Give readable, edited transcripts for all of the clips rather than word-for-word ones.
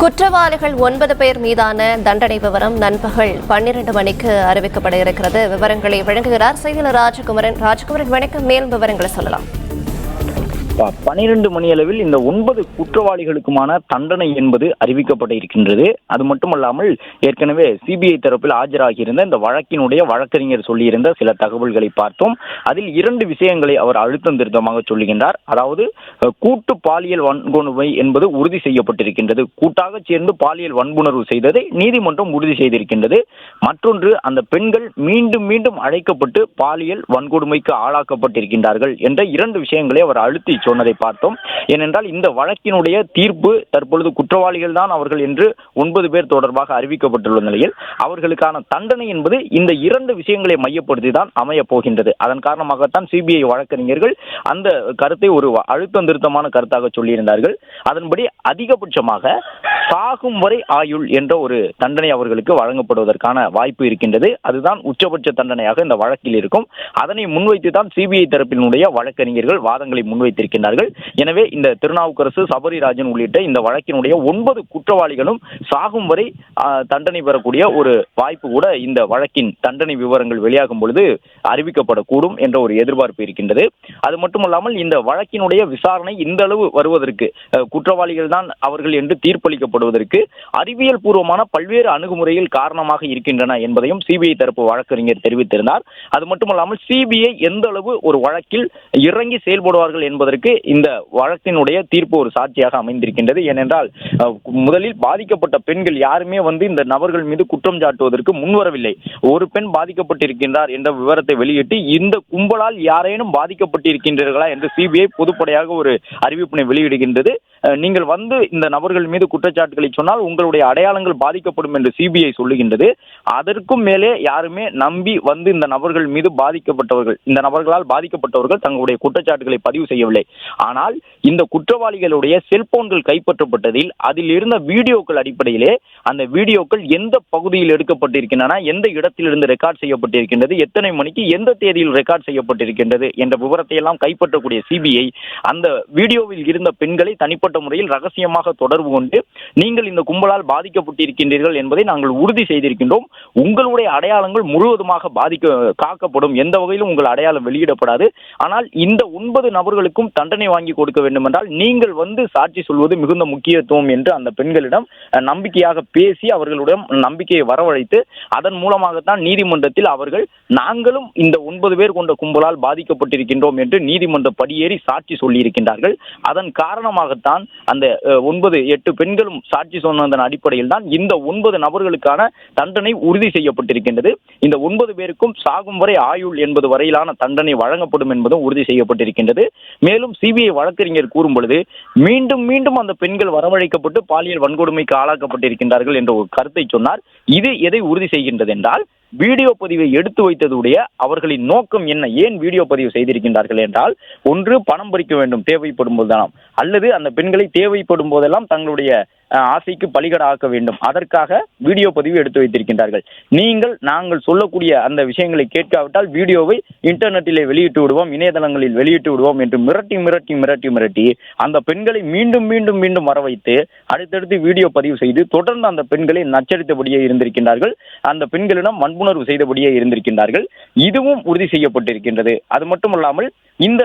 குற்றவாளிகள் 9 பேர் மீதான தண்டனை விவரம் நண்பகல் 12 மணிக்கு அறிவிக்கப்பட இருக்கிறது. விவரங்களை வழங்குகிறார் செய்தியாளர் ராஜகுமரன். வணக்கம். மேலும் விவரங்களை சொல்லலாம். 12 மணியளவில் இந்த 9 குற்றவாளிகளுக்குமான தண்டனை என்பது அறிவிக்கப்பட இருக்கின்றது. அது மட்டுமல்லாமல் ஏற்கனவே சிபிஐ தரப்பில் ஆஜராகியிருந்த இந்த வழக்கினுடைய வழக்கறிஞர் சொல்லியிருந்த சில தகவல்களை பார்த்தோம். அதில் 2 விஷயங்களை அவர் அழுத்தம் திருத்தமாக சொல்லுகின்றார். அதாவது கூட்டு பாலியல் வன்கொடுமை என்பது உறுதி செய்யப்பட்டிருக்கின்றது. கூட்டாக சேர்ந்து பாலியல் வன்புணர்வு செய்ததை நீதிமன்றம் உறுதி செய்திருக்கின்றது. மற்றொன்று, அந்த பெண்கள் மீண்டும் மீண்டும் அழைக்கப்பட்டு பாலியல் வன்கொடுமைக்கு ஆளாக்கப்பட்டிருக்கின்றார்கள் என்ற 2 விஷயங்களை அவர் அழுத்தி சொன்னதை பார்த்தோம். ஏனென்றால் இந்த வழக்கினுடைய தீர்ப்பு தற்பொழுது குற்றவாளிகள் தான் அவர்கள் என்று 9 பேர் தொடர்பாக அறிவிக்கப்பட்டுள்ள நிலையில் அவர்களுக்கான தண்டனை என்பது இந்த 2 விஷயங்களை மையப்படுத்தி தான் அமைய போகின்றது. அதன் காரணமாகத்தான் சிபிஐ வழக்கறிஞர்கள் அந்த கருத்தை ஒரு அழுத்தம் திருத்தமான கருத்தாக சொல்லியிருந்தார்கள். அதன்படி அதிகபட்சமாக சாகும் வரை ஆயுள் என்ற ஒரு தண்டனை அவர்களுக்கு வழங்கப்படுவதற்கான வாய்ப்பு இருக்கின்றது. அதுதான் உச்சபட்ச தண்டனையாக இந்த வழக்கில் இருக்கும். அதனை முன்வைத்து தான் சிபிஐ தரப்பினுடைய வழக்கறிஞர்கள் வாதங்களை முன்வைத்திருக்கின்றார்கள். எனவே இந்த திருநாவுக்கரசு, சபரிராஜன் உள்ளிட்ட இந்த வழக்கினுடைய 9 குற்றவாளிகளும் சாகும் வரை தண்டனை பெறக்கூடிய ஒரு வாய்ப்பு கூட இந்த வழக்கின் தண்டனை விவரங்கள் வெளியாகும் பொழுது அறிவிக்கப்படக்கூடும் என்ற ஒரு எதிர்பார்ப்பு இருக்கின்றது. அது மட்டுமல்லாமல் இந்த வழக்கினுடைய விசாரணை இந்த அளவு வருவதற்கு, குற்றவாளிகள் தான் அவர்கள் என்று தீர்ப்பளிக்கப்படுவதற்கு அறிவியல் பூர்வமான பல்வேறு அணுகுமுறையில் காரணமாக இருக்கின்றன என்பதையும் சிபிஐ தரப்பு வழக்கறிஞர் தெரிவித்திருந்தார். அது மட்டுமல்லாமல் சிபிஐ எந்த அளவு ஒரு வழக்கில் இறங்கி செயல்படுவார்கள் என்பதற்கு இந்த வழக்கினுடைய தீர்ப்பு ஒரு சாட்சியாக அமைந்திருக்கின்றது. ஏனென்றால் முதலில் பாதிக்கப்பட்ட பெண்கள் யாருமே இந்த நபர்கள் மீது குற்றம் சாட்டுவதற்கு முன்வரவில்லை. ஒரு பெண் பாதிக்கப்பட்டிருக்கின்றார் என்ற விவரத்தை வெளியிட்டு இந்த கும்பலால் யாரேனும் பாதிக்கப்பட்டிருக்கின்றீர்களா என்று சிபிஐ பொதுப்படையாக ஒரு அறிவிப்பினை வெளியிடுகின்றது. நீங்கள் இந்த நபர்கள் மீது குற்றச்சாட்டுகளை சொன்னால் உங்களுடைய அடையாளங்கள் பாதிக்கப்படும் என்று சிபிஐ சொல்லுகின்றது. அதற்கும் மேலே யாருமே நம்பி இந்த நபர்கள் மீது இந்த நபர்களால் பாதிக்கப்பட்டவர்கள் தங்களுடைய குற்றச்சாட்டுகளை பதிவு செய்யவில்லை. ஆனால் இந்த குற்றவாளிகளுடைய செல்போன்கள் கைப்பற்றப்பட்டதில் அதில் இருந்த வீடியோக்கள் அடிப்படையிலே அந்த வீடியோக்கள் எந்த பகுதியில் எடுக்கப்பட்டிருக்கின்றன, எந்த இடத்திலிருந்து ரெக்கார்ட் செய்யப்பட்டிருக்கின்றது, எத்தனை மணிக்கு எந்த தேதியில் ரெக்கார்ட் செய்யப்பட்டிருக்கின்றது என்ற விவரத்தை எல்லாம் கைப்பற்றக்கூடிய சிபிஐ அந்த வீடியோவில் இருந்த பெண்களை தனிப்பட்ட முறையில் ரகசியமாக தொடர்பு கொண்டு நீங்கள் இந்த கும்பலால் பாதிக்கப்பட்டிருக்கின்றீர்கள் என்பதை நாங்கள் உறுதி செய்திருக்கின்றோம். உங்களுடைய அடையாளங்கள் முழுவதுமாக காக்கப்படும். எந்த வகையிலும் உங்கள் அடையாளம் வெளியிடப்படாது. ஆனால் இந்த 9 நபர்களுக்கும் தண்டனை வாங்கி கொடுக்க வேண்டும் என்றால் நீங்கள் சாட்சி சொல்வது மிகுந்த முக்கியத்துவம் என்று அந்த பெண்களிடம் நம்பிக்கையாக பேசி அவர்களுடன் நம்பிக்கையை வரவழைத்து அதன் மூலமாகத்தான் நீதிமன்றத்தில் அவர்கள் நாங்களும் இந்த 9 பேர் கொண்ட கும்பலால் பாதிக்கப்பட்டிருக்கின்றோம் என்று நீதிமன்ற படியேறி சாட்சி சொல்லியிருக்கின்றார்கள். அதன் காரணமாகத்தான் அந்த 8 பெண்களும் சாட்சி சொன்னதன் அடிப்படையில் தான் இந்த 9 நபர்களுக்கான தண்டனை உறுதி செய்யப்பட்டிருக்கின்றது. இந்த 9 பேருக்கும் சாகும் வரை ஆயுள் என்பது வரையிலான தண்டனை வழங்கப்படும் என்பதும் உறுதி செய்யப்பட்டிருக்கின்றது. மேலும் சிபிஐ வழக்கறிஞர் கூறும் பொழுது மீண்டும் மீண்டும் அந்த பெண்கள் வரவழைக்கப்பட்டு பாலியல் வன்கொடுமைக்கு ஆளாக்கப்பட்டிருக்கின்றார்கள் என்ற ஒரு கருத்தை சொன்னார். இது எதை உறுதி செய்கின்றது என்றால், வீடியோ பதிவை எடுத்து வைத்ததுடைய அவர்களின் நோக்கம் என்ன, ஏன் வீடியோ பதிவு செய்திருக்கின்றார்கள் என்றால், ஒன்று பணம் பறிக்க வேண்டும் தேவைப்படும் போதெல்லாம், அல்லது அந்த பெண்களை தேவைப்படும் போதெல்லாம் தங்களுடைய ஆசைக்கு பலிகடா ஆக்க வேண்டும். அதற்காக வீடியோ பதிவு எடுத்து வைத்திருக்கின்றார்கள். நாங்கள் சொல்லக்கூடிய அந்த விஷயங்களை கேட்காவிட்டால் வீடியோவை இன்டர்நெட்டிலே வெளியிட்டு விடுவோம், இணையதளங்களில் வெளியிட்டு விடுவோம் என்று மிரட்டி மிரட்டி மிரட்டி மிரட்டி அந்த பெண்களை மீண்டும் மீண்டும் மீண்டும் வர வைத்து அடுத்தடுத்து வீடியோ பதிவு செய்து தொடர்ந்து அந்த பெண்களை நச்சரித்தபடியே இருந்திருக்கின்றார்கள். அந்த பெண்களிடம் வன்புணர்வு செய்தபடியே இருந்திருக்கின்றார்கள். இதுவும் உறுதி செய்யப்பட்டிருக்கின்றது. அது மட்டுமல்லாமல் இந்த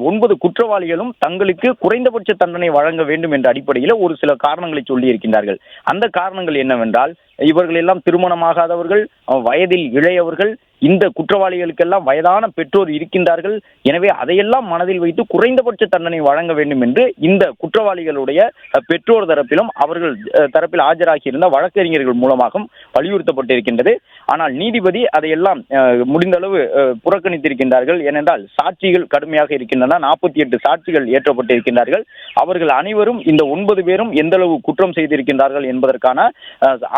9 குற்றவாளிகளும் தங்களுக்கு குறைந்தபட்ச தண்டனை வழங்க வேண்டும் என்ற அடிப்படையில் ஒரு சில காரணங்களை சொல்லி இருக்கின்றார்கள். அந்த காரணங்கள் என்னவென்றால், இவர்கள் எல்லாம் திருமணமாகாதவர்கள், வயதில் இளையவர்கள், இந்த குற்றவாளிகளுக்கெல்லாம் வயதான பெற்றோர் இருக்கின்றார்கள். எனவே அதையெல்லாம் மனதில் வைத்து குறைந்தபட்ச தண்டனை வழங்க வேண்டும் என்று இந்த குற்றவாளிகளுடைய பெற்றோர் தரப்பிலும் அவர்கள் தரப்பில் ஆஜராகியிருந்த வழக்கறிஞர்கள் மூலமாக வலியுறுத்தப்பட்டிருக்கின்றது. ஆனால் நீதிபதி அதையெல்லாம் முடிந்த அளவு புறக்கணித்திருக்கின்றார்கள். ஏனென்றால் சாட்சிகள் கடுமையாக இருக்கின்றன. 48 சாட்சிகள் ஏற்றப்பட்டிருக்கின்றார்கள். அவர்கள் அனைவரும் இந்த 9 பேரும் எந்த அளவு குற்றம் செய்திருக்கின்றார்கள் என்பதற்கான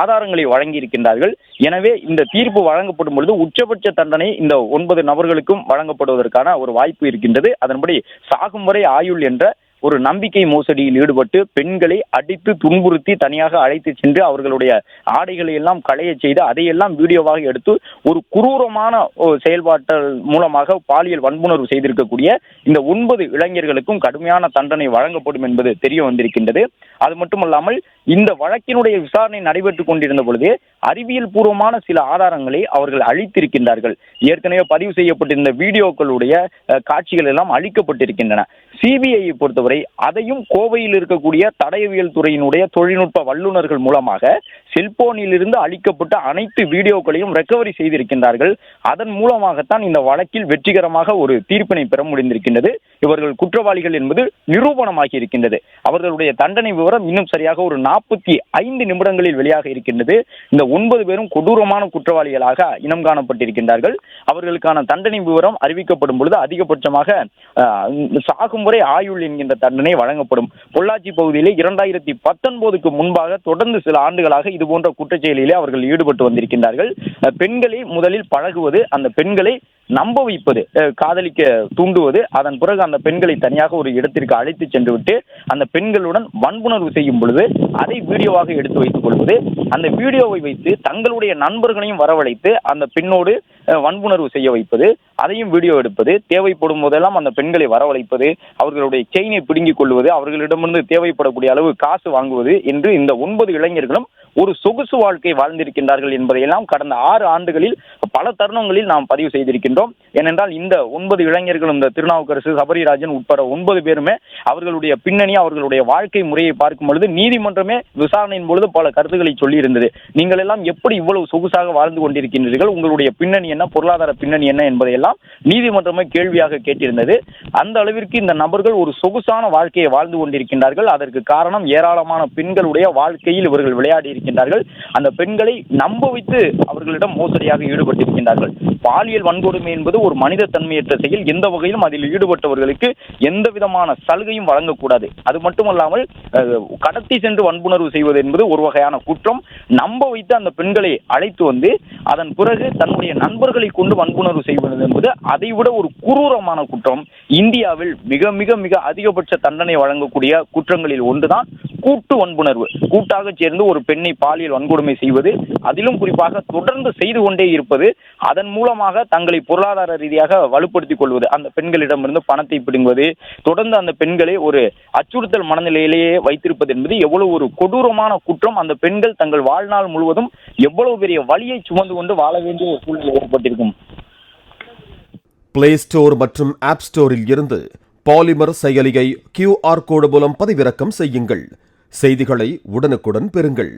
ஆதாரங்களை வழங்கி இருக்கின்றார்கள். எனவே இந்த தீர்ப்பு வழங்கப்படும் பொழுது உச்சபட்ச தண்டனை இந்த 9 நபர்களுக்கும் வழங்கப்படுவதற்கான ஒரு வாய்ப்பு இருக்கின்றது. அதன்படி சாகும் வரை ஆயுள் என்ற ஒரு நம்பிக்கை மோசடியில் ஈடுபட்டு பெண்களை அடித்து துன்புறுத்தி தனியாக அழைத்து சென்று அவர்களுடைய ஆடைகளை எல்லாம் களைய செய்து அதையெல்லாம் வீடியோவாக எடுத்து ஒரு குரூரமான செயல்பாட்டு மூலமாக பாலியல் வன்புணர்வு செய்திருக்கக்கூடிய இந்த 9 இளைஞர்களுக்கும் கடுமையான தண்டனை வழங்கப்படும் என்பது தெரிய வந்திருக்கின்றது. அது மட்டுமல்லாமல் இந்த வழக்கினுடைய விசாரணை நடைபெற்றுக் கொண்டிருந்த பொழுது அறிவியல் பூர்வமான சில ஆதாரங்களை அவர்கள் அளித்திருக்கின்றார்கள். ஏற்கனவே பதிவு செய்யப்பட்டிருந்த வீடியோக்களுடைய காட்சிகள் எல்லாம் அளிக்கப்பட்டிருக்கின்றன. சிபிஐயை பொறுத்தவரை அதையும் கோவையில் இருக்கக்கூடிய தடயவியல் துறையினுடைய தொழில்நுட்ப வல்லுநர்கள் மூலமாக செல்போனில் இருந்து அளிக்கப்பட்ட அனைத்து வீடியோக்களையும் ரெக்கவரி செய்திருக்கின்றார்கள். அதன் மூலமாகத்தான் இந்த வழக்கில் வெற்றிகரமாக ஒரு தீர்ப்பினை பெற முடிந்திருக்கின்றது. இவர்கள் குற்றவாளிகள் என்பது நிரூபணமாகி இருக்கின்றது. அவர்களுடைய தண்டனை விவரம் இன்னும் சரியாக ஒரு 45 நிமிடங்களில் வெளியாக இருக்கின்றது. இந்த 9 பேரும் கொடூரமான குற்றவாளிகளாக இனம் காணப்பட்டிருக்கின்றார்கள். அவர்களுக்கான தண்டனை விவரம் அறிவிக்கப்படும் பொழுது அதிகபட்சமாக சாகும் வரை ஆயுள் என்கின்ற தண்டனை வழங்கப்படும். பொள்ளாச்சி பகுதியிலே 2019க்கு முன்பாக தொடர்ந்து சில ஆண்டுகளாக இது போன்ற குற்றச்செயலிலே அவர்கள் ஈடுபட்டு வந்திருக்கின்றார்கள். பெண்களை முதலில் பழகுவது, அந்த பெண்களை நம்ப வைப்பது, காதலிக்க தூண்டுவது, அதன் பிறகு அந்த பெண்களை தனியாக ஒரு இடத்திற்கு அழைத்து சென்று விட்டு அந்த பெண்களுடன் வன்புணர்வு செய்யும் பொழுது அதை வீடியோவாக எடுத்து வைத்துக் கொள்வது, அந்த வீடியோவை வைத்து தங்களுடைய நண்பர்களையும் வரவழைத்து அந்த பெண்ணோடு வன்புணர்வு செய்ய வைப்பது, அதையும் வீடியோ எடுப்பது, தேவைப்படும் போதெல்லாம் அந்த பெண்களை வரவழைப்பது, அவர்களுடைய செயினை பிடுங்கிக் கொள்வது, அவர்களிடமிருந்து தேவைப்படக்கூடிய அளவு காசு வாங்குவது என்று இந்த 9 இளைஞர்களும் ஒரு சொகுசு வாழ்க்கை வாழ்ந்திருக்கின்றார்கள் என்பதையெல்லாம் கடந்த 6 ஆண்டுகளில் பல தருணங்களில் நாம் பதிவு செய்திருக்கின்றோம். ஏனென்றால் இந்த 9 இளைஞர்களும், இந்த திருநாவுக்கரசு, சபரிராஜன் உட்பட 9 பேருமே அவர்களுடைய பின்னணி, அவர்களுடைய வாழ்க்கை முறையை பார்க்கும் பொழுது நீதிமன்றமே விசாரணையின் பொழுது பல கருத்துக்களை சொல்லி இருந்தது. நீங்கள் எல்லாம் எப்படி இவ்வளவு சொகுசாக வாழ்ந்து கொண்டிருக்கின்றீர்கள், உங்களுடைய பின்னணி என்ன, பொருளாதார பின்னணி என்ன என்பதையெல்லாம் நீதிமன்றமே கேள்வியாக கேட்டிருந்தது. அந்த அளவிற்கு இந்த நபர்கள் ஒரு சொகுசான வாழ்க்கையை வாழ்ந்து கொண்டிருக்கின்றார்கள். அதற்கு காரணம் ஏராளமான பெண்களுடைய வாழ்க்கையில் இவர்கள் விளையாடி இருக்கின்றார்கள். அந்த பெண்களை நம்ப வைத்து அவர்களிடம் மோசடியாக ஈடுபட்டிருக்கின்றார்கள். பாலியல் வன்கொடுமை என்பது ஒரு மனித தன்மையற்ற செயல். எந்த வகையிலும் அதில் ஈடுபட்டவர்களுக்கு எந்த விதமான சலுகையும் வழங்கக்கூடாது. அது மட்டுமல்லாமல் கடத்தி சென்று வன்புணர்வு செய்வது என்பது ஒரு வகையான குற்றம். நம்ப வைத்து அந்த பெண்களை அழைத்து வந்து அதன் பிறகு தன்னுடைய நண்பர்களை கொண்டு வன்புணர்வு செய்வது என்பது அதைவிட ஒரு குரூரமான குற்றம். இந்தியாவில் மிக மிக மிக அதிகபட்ச தண்டனை வழங்கக்கூடிய குற்றங்களில் ஒன்றுதான் கூட்டு வன்புணர்வு. கூட்டாக சேர்ந்து ஒரு பெண்ணை பாலியல் வன்கொடுமை செய்வது, அதிலும் குறிப்பாக தொடர்ந்து செய்து கொண்டே இருப்பது, அதன் மூலமாக தங்களை பொருளாதார ரீதியாக வலுப்படுத்திக் கொள்வது, அந்த பெண்களிடமிருந்து பணத்தை பிடுங்குவது, தொடர்ந்து அந்த பெண்களை ஒரு அச்சுறுத்தல் மனநிலையிலேயே வைத்திருப்பது என்பது எவ்வளவு ஒரு கொடூரமான குற்றம். அந்த பெண்கள் தங்கள் வாழ்நாள் முழுவதும் எவ்வளவு பெரிய வலியை சுமந்து கொண்டு வாழ வேண்டிய ஒரு சூழ்நிலை ஏற்பட்டிருக்கும். பிளே ஸ்டோர் மற்றும் ஆப் ஸ்டோரில் இருந்து பாலிமர் செயலியை QR கோடு மூலம் பதிவிறக்கம் செய்யுங்கள். செய்திகளை உடனுக்குடன் பெறுங்கள்.